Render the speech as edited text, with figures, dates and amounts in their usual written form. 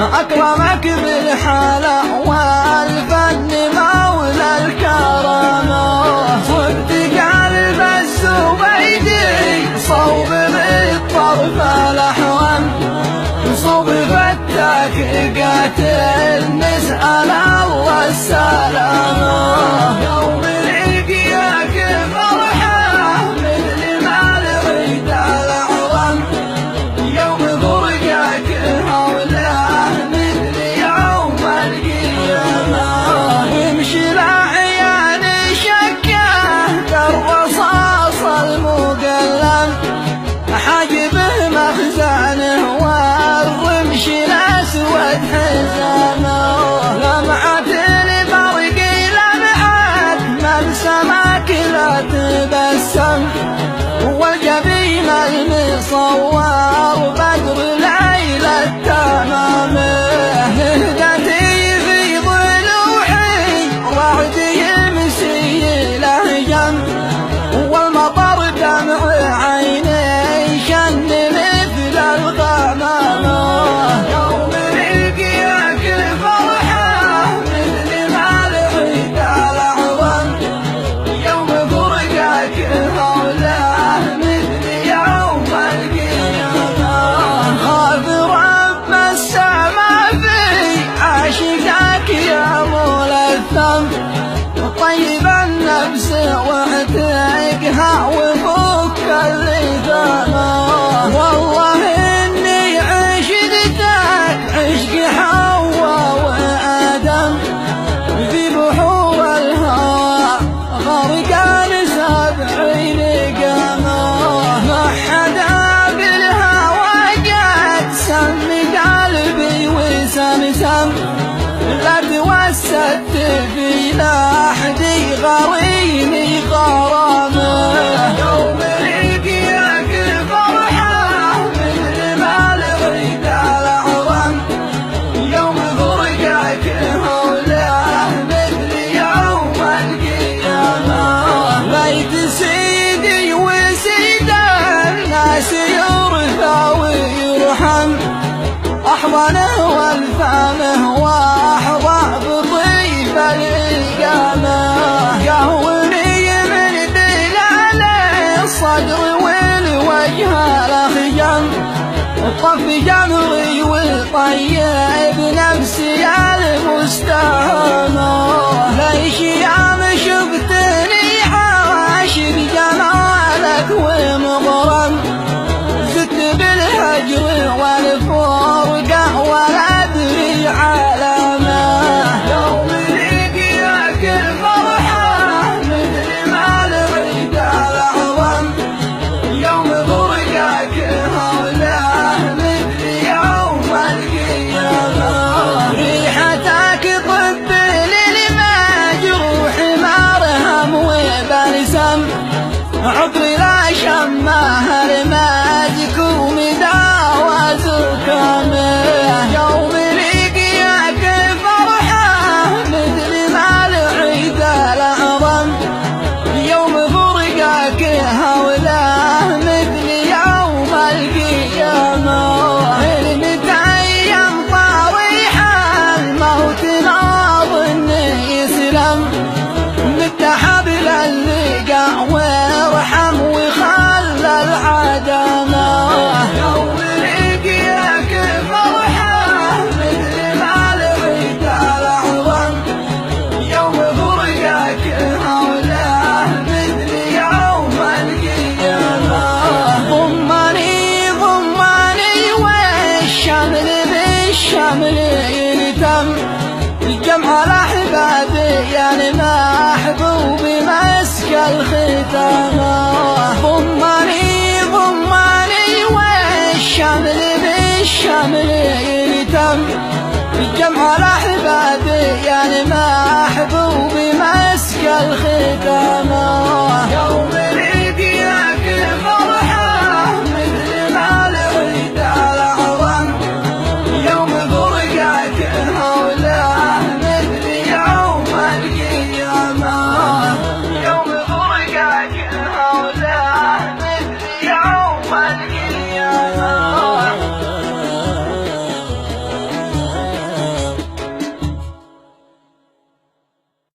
أكرمك بالحلا والفن مولى الكرامة، صرت قلب الزبيدي صوب بالطرف الأحوم، صوب فتاك قاتل نسأل الله السلامة. يوم لقياك فرحة مثل ما العيد الأعظم، يوم فرقاك هوله مثل يوم القيامة. يمشي الأعيان شكه كالرصاص المقلم، حاجبه مخزنه والرمش الأسود حزامه، لمعة البرق لمعت ملسمك لا تبسم، والجبين المصور بدر ليلة تمامه، هدتي في ضلوعي رعد يمسي لهجم، والمطر دمع عيني شن مثل الغمامة. يوم لقياك فرحة مثل ما العيد الأعظم، يوم فرقاك هوله مثل يوم القيامة. خاف رب السما في عاشقك يا ملثم، طيب النفس واعتقها وفك اللثامة، والله إني عشقتك عشق حواء وآدم، في بحور الهوى غرقان 70 قامة، ما حدا بالهوى قد سم قلبي وسمسم، لا توسدت في لحدي غريني غرامه. يوم لقياك فرحة مثل ما العيد الأعظم، يوم فرقاك هوله مثل يوم القيامة. بيت سيدي وسيد الناس يرثى ويرحم، أحضنه والفامه وأحظى بطيب الإقامة، قهوني من دلال الصدر والوجه الأخجم، طف جمري وطيب نفسي المستهامة، ليش يا شفتني عاشق جمالك ومغرم، زدت بالهجر والفرقة ولا أدري علامة. يوم لقياك فرحة مثل ما العيد الأعظم، يوم فرقاك هوله مثل يوم القيامة. ريحتك طب للمجروح مرهم وبلسم، عطري لا شمه المذكوم داوى زكامه. يوم لقياك فرحة مثل ما العيد الأعظم، يوم فرقاك هوله مثل يوم القيامة. المتيم طريح الموت ناظن يسلم، مت حبل اللقاء وارحم وخلى العدمة. يوم لقياك فرحة مثل ما العيد الأعظم، يوم فرقاك هوله مثل يوم القيامة. ضمني ضمني والشمل بالشمل يلتم، جمع الأحباب يا المحبوب مسك الختامة، ضمني ضمني والشمل بالشمل يلتم، جمع الأحباب يا المحبوب مسك الختامة.